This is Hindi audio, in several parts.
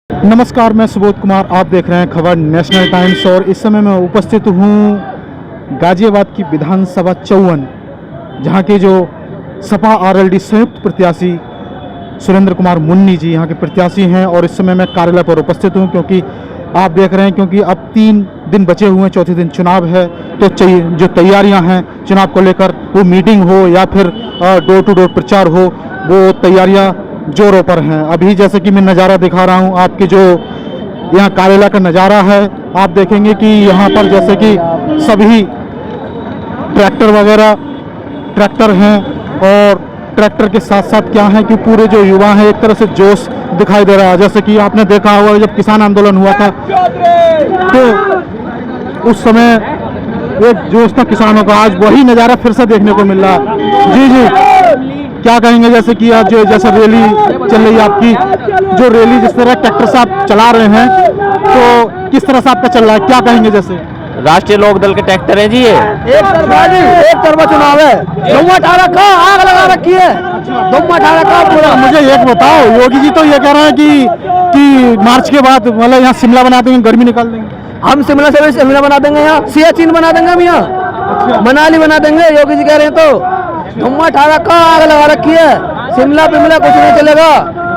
नमस्कार, मैं सुबोध कुमार। आप देख रहे हैं खबर नेशनल टाइम्स और इस समय मैं उपस्थित हूं गाजियाबाद की विधानसभा 54, जहां के जो सपा आरएलडी संयुक्त प्रत्याशी सुरेंद्र कुमार मुन्नी जी यहाँ के प्रत्याशी हैं। और इस समय मैं कार्यालय पर उपस्थित हूं क्योंकि आप देख रहे हैं क्योंकि अब 3 दिन बचे हुए हैं, चौथे दिन चुनाव है। तो जो तैयारियां हैं चुनाव को लेकर, वो मीटिंग हो या फिर डोर टू डोर प्रचार हो, वो तैयारियां जोरों पर हैं। अभी जैसे कि मैं नज़ारा दिखा रहा हूं आपके जो यहाँ कार्यालय का नज़ारा है, आप देखेंगे कि यहाँ पर जैसे कि सभी ट्रैक्टर हैं और ट्रैक्टर के साथ साथ क्या है कि पूरे जो युवा हैं एक तरह से जोश दिखाई दे रहा है। जैसे कि आपने देखा होगा जब किसान आंदोलन हुआ था तो उस समय एक जोश था किसानों का, आज वही नज़ारा फिर से देखने को मिल रहा है। जी जी, क्या कहेंगे जैसे कि आज जो जैसा रैली चल रही है आपकी, जो रैली जिस तरह ट्रैक्टर से आप चला रहे हैं तो किस तरह से आपका चल रहा है, क्या कहेंगे? जैसे राष्ट्रीय लोक दल के ट्रैक्टर है जी, ये एक तरफा चुनाव है, आग लगा रखी है, पूरा। मुझे एक बताओ, योगी जी तो ये कह रहे हैं कि मार्च के बाद मतलब यहाँ शिमला बना देंगे, गर्मी निकाल देंगे। हम शिमला से शिमला बना देंगे, यहाँ सियाचिन बना देंगे, हम यहाँ मनाली बना देंगे। योगी जी कह रहे हैं तो धुम्मा ठा रखा, आग लगा रखी है, शिमला पिमला कुछ नहीं चलेगा,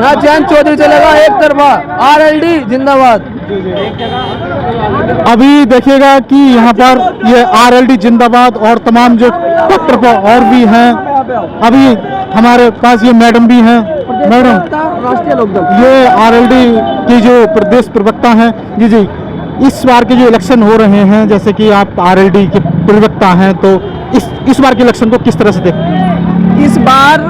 यहाँ जयंत चौधरी चलेगा एक तरफा, आरएलडी जिंदाबाद। अभी देखिएगा कि यहाँ पर ये आरएलडी जिंदाबाद और तमाम जो ट्रैक्टर पर और भी हैं। अभी हमारे पास ये मैडम भी हैं। मैडम, राष्ट्रीय लोकदल ये आरएलडी की जो प्रदेश प्रवक्ता हैं। जी जी, इस बार के जो इलेक्शन हो रहे हैं, जैसे कि आप आरएलडी के प्रवक्ता हैं, तो इस बार के इलेक्शन को किस तरह से देखते हैं? इस बार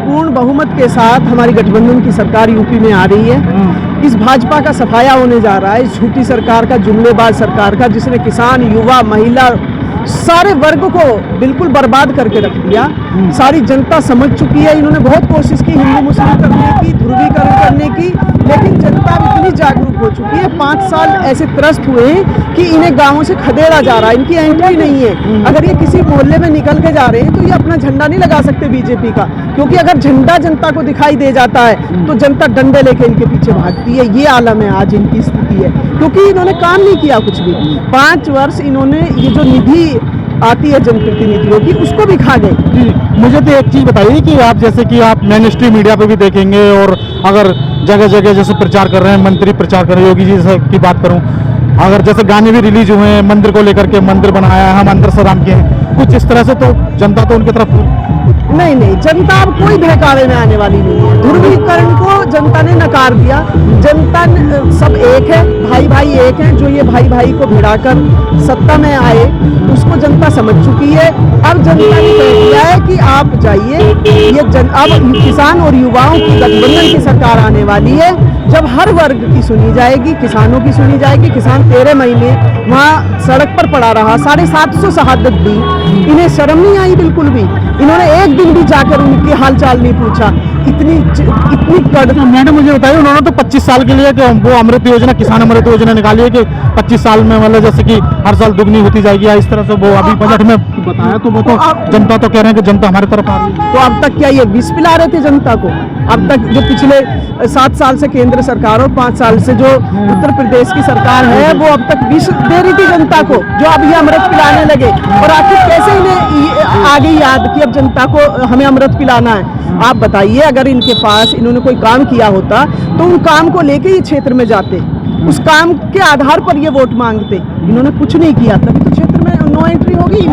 पूर्ण बहुमत के साथ हमारी गठबंधन की सरकार यूपी में आ रही है। इस भाजपा का सफाया होने जा रहा है, इस झूठी सरकार का, जुमलेबाज सरकार का, जिसने किसान, युवा, महिला सारे वर्ग को बिल्कुल बर्बाद करके रख दिया। सारी जनता समझ चुकी है। इन्होंने बहुत कोशिश की हिंदू मुस्लिम करने की, ध्रुवीकरण करने की, लेकिन जनता इतनी जागरूक हो चुकी है। 5 साल ऐसे त्रस्त हुए हैं कि इन्हें गांवों से खदेड़ा जा रहा है, इनकी एंट्री नहीं है। अगर ये किसी मोहल्ले में निकल के जा रहे हैं तो ये अपना झंडा नहीं लगा सकते बीजेपी का, क्योंकि अगर झंडा जनता को दिखाई दे जाता है तो जनता डंडे लेके इनके पीछे भागती है। ये आलम है आज इनकी स्थिति है, क्योंकि इन्होंने काम नहीं किया कुछ भी। 5 वर्ष इन्होंने ये जो निधि आती है जनप्रतिनिधियों की, उसको भी खा गए। मुझे तो एक चीज़ बताइए कि आप जैसे कि आप मेन स्ट्रीम मीडिया पे भी देखेंगे और अगर जगह जगह जैसे प्रचार कर रहे हैं, मंत्री प्रचार कर रहे हैं, योगी जी से की बात करूं, अगर जैसे गाने भी रिलीज हुए हैं, मंदिर को लेकर के, मंदिर बनाया है हम अंदर से राम के हैं, कुछ इस तरह से, तो जनता तो उनकी तरफ नहीं, जनता अब कोई बहकावे में आने वाली नहीं है। ध्रुवीकरण को जनता ने नकार दिया। जनता सब एक है, भाई भाई एक हैं। जो ये भाई भाई को भिड़ाकर सत्ता में आए उसको जनता समझ चुकी है। अब जनता ने कह दिया है कि आप जाइए, अब किसान और युवाओं की गठबंधन की सरकार आने वाली है, जब हर वर्ग की सुनी जाएगी, किसानों की सुनी जाएगी। किसान 13 महीने वहाँ सड़क पर पड़ा रहा, 750 शहादत दी, इन्हें शर्म नहीं आई बिल्कुल भी। इन्होंने एक दिन भी जाकर उनकी हालचाल नहीं पूछा। इतनी मैडम मुझे बताइए, उन्होंने तो 25 साल के लिए वो अमृत योजना, किसान अमृत योजना निकाली है कि 25 साल में मतलब जैसे कि हर साल दुगनी होती जाएगी, या इस तरह से वो अभी बजट में बताया। तो वो तो जनता तो कह रहे हैं कि जनता हमारी तरफ आ रही है। तो अब तक क्या ये विष पिला रहे थे जनता को? अब तक जो पिछले 7 साल से केंद्र सरकार और 5 साल से जो उत्तर प्रदेश की सरकार है, वो अब तक विष दे रही थी जनता को, जो अब ये अमृत पिलाने लगे। और आखिर कैसे इन्हें आगे याद कि अब जनता को हमें अमृत पिलाना है? आप बताइए, अगर इनके पास इन्होंने कोई काम किया होता तो उन काम को लेके ये क्षेत्र में जाते, उस काम के आधार पर ये वोट मांगते। इन्होंने कुछ नहीं किया, तभी तो क्षेत्र में नो एंट्री होगी।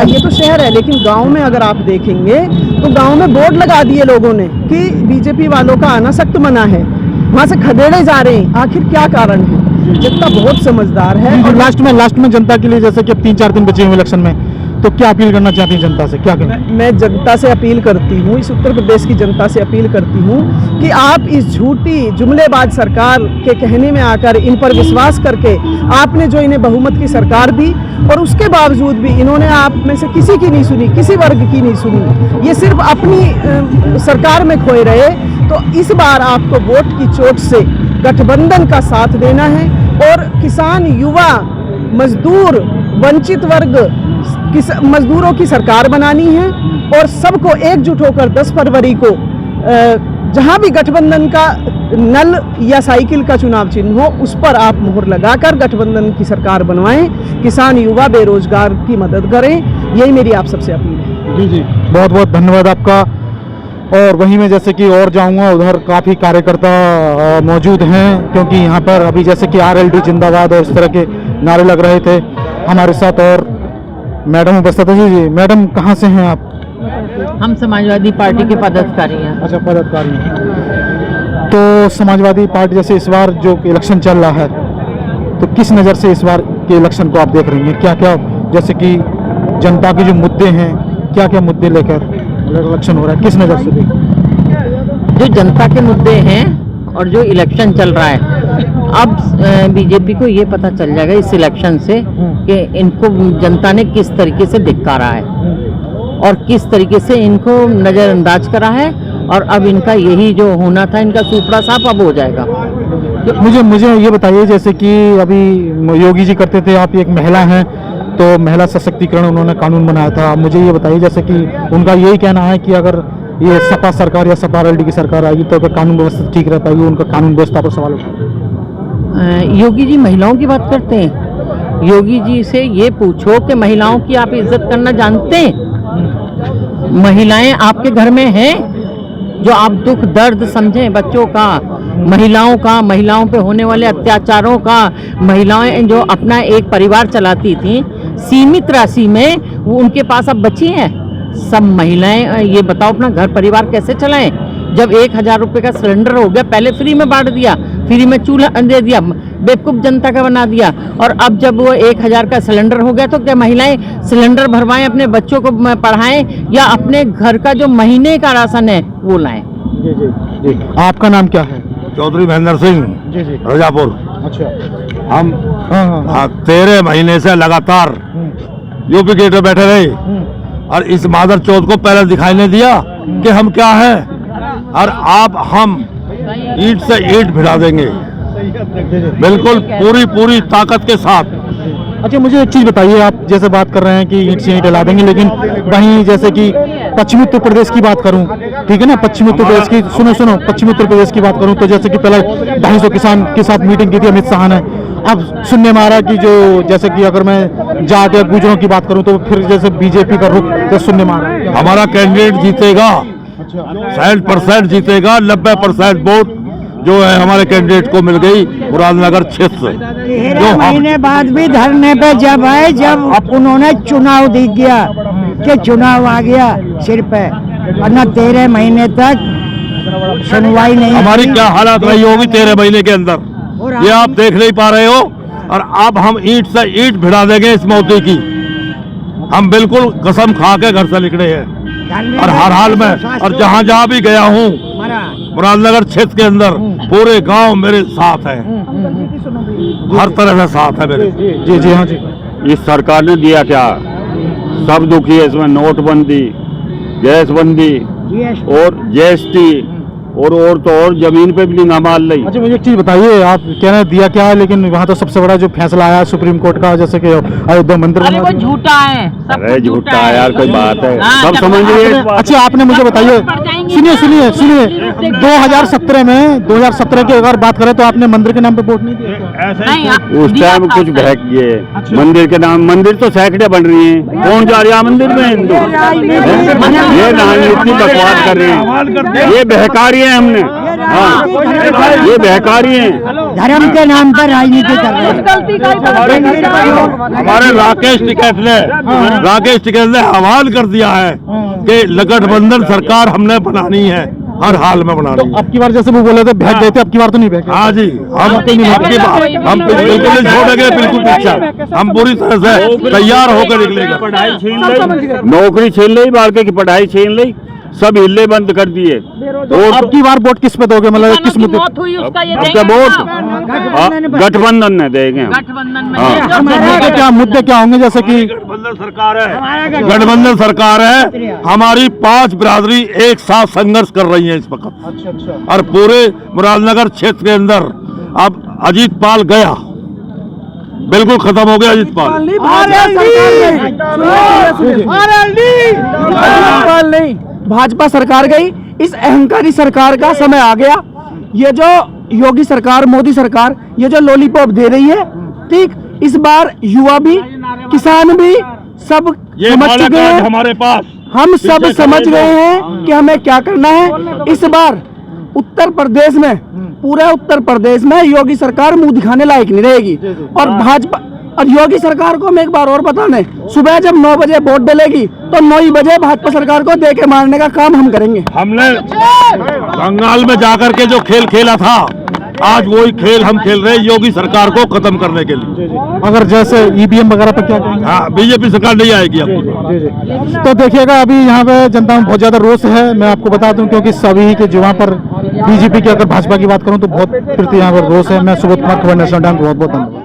ये तो शहर है, लेकिन गांव में अगर आप देखेंगे तो गांव में बोर्ड लगा दिए लोगों ने कि बीजेपी वालों का आना सख्त मना है, वहां से खदेड़े जा रहे हैं। आखिर क्या कारण है? जनता बहुत समझदार है। और लास्ट में जनता के लिए, जैसे कि अब 3-4 दिन बचे हुए इलेक्शन में, तो क्या अपील करना चाहती हैं जनता से, क्या करें? मैं जनता से अपील करती हूँ, इस उत्तर प्रदेश की जनता से अपील करती हूँ कि आप इस झूठी जुमलेबाज सरकार के कहने में आकर, इन पर विश्वास करके आपने जो इन्हें बहुमत की सरकार दी, और उसके बावजूद भी इन्होंने आप में से किसी की नहीं सुनी, किसी वर्ग की नहीं सुनी। ये सिर्फ अपनी सरकार में खोए रहे। तो इस बार आपको वोट की चोट से गठबंधन का साथ देना है और किसान, युवा, मजदूर, वंचित वर्ग, मजदूरों की सरकार बनानी है। और सबको एकजुट होकर 10 फरवरी को जहां भी गठबंधन का नल या साइकिल का चुनाव चिन्ह हो, उस पर आप मोहर लगाकर गठबंधन की सरकार बनवाएं, किसान युवा बेरोजगार की मदद करें, यही मेरी आप सबसे अपील है। जी जी, बहुत बहुत धन्यवाद आपका। और वहीं में जैसे कि और जाऊंगा, उधर काफ़ी कार्यकर्ता मौजूद हैं, क्योंकि यहाँ पर अभी जैसे कि RLD जिंदाबाद और इस तरह के नारे लग रहे थे। हमारे साथ और मैडम उपस्थित है। जी, मैडम कहाँ से हैं आप? हम समाजवादी पार्टी के पदाधिकारी हैं। अच्छा, पदाधिकारी हैं। तो समाजवादी पार्टी जैसे इस बार जो इलेक्शन चल रहा है, तो किस नज़र से इस बार के इलेक्शन को आप देख रही हैं? क्या क्या जैसे कि जनता के जो मुद्दे हैं, क्या क्या मुद्दे लेकर इलेक्शन हो रहा है, किस नज़र से देखें? जो जनता के मुद्दे हैं और जो इलेक्शन चल रहा है, अब बीजेपी को ये पता चल जाएगा इस इलेक्शन से कि इनको जनता ने किस तरीके से धिक्कारा है और किस तरीके से इनको नज़रअंदाज करा है, और अब इनका यही जो होना था, इनका सुपड़ा साफ अब हो जाएगा। मुझे ये बताइए, जैसे कि अभी योगी जी करते थे, आप एक महिला हैं, तो महिला सशक्तिकरण उन्होंने कानून बनाया था। मुझे ये बताइए, जैसे कि उनका यही कहना है कि अगर ये सपा सरकार या सपा RLD की सरकार आएगी तो अगर कानून व्यवस्था ठीक रह पाएगी, उनका कानून व्यवस्था पर सवाल उठा। योगी जी महिलाओं की बात करते हैं। योगी जी से ये पूछो कि महिलाओं की आप इज्जत करना जानते हैं? महिलाएं आपके घर में हैं जो आप दुख दर्द समझें, बच्चों का, महिलाओं का, महिलाओं पे होने वाले अत्याचारों का। महिलाएं जो अपना एक परिवार चलाती थी सीमित राशि में, वो उनके पास अब बची हैं। सब महिलाएं ये बताओ अपना घर परिवार कैसे चलाएं? जब 1000 रुपये का सिलेंडर हो गया, पहले फ्री में बांट दिया, फ्री में चूल्हा दे दिया, बेवकूफ़ जनता का बना दिया, और अब जब वो 1000 का सिलेंडर हो गया तो क्या महिलाएं सिलेंडर भरवाएं, अपने बच्चों को पढ़ाएं, या अपने घर का जो महीने का राशन है वो लाएं? जी जी जी। आपका नाम क्या है? चौधरी महेंद्र सिंह, जी जी, रजापुर। अच्छा। हम हाँ। 13 महीने से लगातार यूपी गेट पे बैठे रहे, और इस मादर चौथ को पहले दिखाई नहीं दिया कि हम क्या हैं, और आप हम ईंट से ईंट भिड़ा देंगे, बिल्कुल पूरी ताकत के साथ। अच्छा, मुझे एक चीज़ बताइए, आप जैसे बात कर रहे हैं कि ईंट से ईंट हिला देंगे, लेकिन वहीं जैसे कि पश्चिमी उत्तर प्रदेश की बात करूं, ठीक है ना, पश्चिमी उत्तर प्रदेश की सुनो पश्चिमी उत्तर प्रदेश की बात करूं, तो जैसे कि पहले 250 किसान के साथ मीटिंग की थी अमित शाह ने। अब सुनने में आ रहा है कि जो जैसे कि अगर मैं जाट या गुजरों की बात करूं, तो फिर जैसे बीजेपी का रुख जैसे सुनने में आ रहा है। हमारा कैंडिडेट जीतेगा, 60% जीतेगा। 90% वोट जो है हमारे कैंडिडेट को मिल गई मुरादनगर क्षेत्र से। 13 महीने बाद भी धरने पे जब आए, जब उन्होंने चुनाव दिख गया कि चुनाव आ गया सिर पे, वरना 13 महीने तक सुनवाई नहीं। हमारी क्या हालत रही होगी 13 महीने के अंदर, ये आप देख नहीं पा रहे हो। और अब हम ईंट से ईंट भिड़ा देंगे इस मोदी की, हम बिल्कुल कसम खा के घर से निकले हैं, और हर हाल में, और जहाँ भी गया हूँ मुरादनगर क्षेत्र के अंदर, पूरे गांव मेरे साथ है, हर तरह से साथ है मेरे। जी जी, हाँ जी। इस सरकार ने दिया क्या? सब दुखी है इसमें। नोटबंदी, गैस बंदी और GST और तो और जमीन पे भी नहीं माल ली। अच्छा, मुझे एक चीज़ बताइए, आप कह रहे हैं दिया क्या है, लेकिन वहाँ तो सबसे बड़ा जो फैसला आया सुप्रीम कोर्ट का, जैसे कि अयोध्या मंदिर। अरे वो झूठा है, सब अरे झूठा है यार, कोई बात है, हाँ, सब समझ रही है। अच्छा, आपने मुझे बताइए, सुनिए 2017 की अगर बात करें तो आपने मंदिर के नाम पे वोट नहीं दिया? उस टाइम कुछ बहक गए। मंदिर के नाम, मंदिर तो सैकड़े बन रही हैं, कौन जा रहा है मंदिर में? हिंदू। ये राजनीति बकवास कर रहे हैं, ये बहकारी है हमने। हाँ, ये बहकारी है, धर्म के नाम पर राजनीति कर रहे हैं। हमारे राकेश टिकैत ने हवाल कर दिया है कि गठबंधन सरकार हमने बनानी है, हर हाल में बनानी है। अब की बार जैसे वो बोले थे बहक गए थे, अब की बार तो नहीं बहके। हाँ जी, हम बिल्कुल नहीं छोड़ेंगे, बिल्कुल पीछे हम पूरी तरह से तैयार होकर निकलेंगे। पढ़ाई छीन ली, नौकरी छीन ली, बालके की पढ़ाई छीन ली, सब हिले बंद कर दिए। तो अब की बार वोट किस पे दोगे, मतलब किस मुद्दे? मौत हुई उसका ये अब क्या वोट गठबंधन ने देंगे। गठबंधन में मुद्दे क्या होंगे, जैसे कि गठबंधन सरकार है, हमारी 5 बिरादरी एक साथ संघर्ष कर रही है इस वक्त। अच्छा। और पूरे मुरादनगर क्षेत्र के अंदर अब अजीत पाल गया, बिल्कुल खत्म हो गया अजीत पाल। भाजपा सरकार गई, इस अहंकारी सरकार का समय आ गया। ये जो योगी सरकार, मोदी सरकार, ये जो लॉलीपॉप दे रही है, ठीक, इस बार युवा भी, किसान भी सब ये समझ चुके हैं। हमारे पास हम सब समझ गए हैं कि हमें क्या करना है। इस बार उत्तर प्रदेश में, पूरे उत्तर प्रदेश में योगी सरकार मुंह दिखाने लायक नहीं रहेगी। और भाजपा और योगी सरकार को हम एक बार और बता दें, सुबह जब 9 बजे वोट डलेगी तो 9 ही बजे भाजपा सरकार को दे के मारने का काम हम करेंगे। हमने बंगाल में जाकर के जो खेल खेला था, आज वही खेल हम खेल रहे हैं योगी सरकार को खत्म करने के लिए। अगर जैसे ईवीएम वगैरह पर क्या कहेंगे? हाँ, बीजेपी सरकार नहीं आएगी अब। जी जी। तो देखिएगा अभी यहाँ पे जनता में बहुत ज्यादा रोष है, मैं आपको बता दूं, क्योंकि सभी के जुबान पर बीजेपी की, अगर भाजपा की बात करूं तो बहुत प्रति यहाँ पर रोष है। मैं सुबोध कुमार, खबर नेशनल टाइम्स, बहुत बहुत धन्यवाद।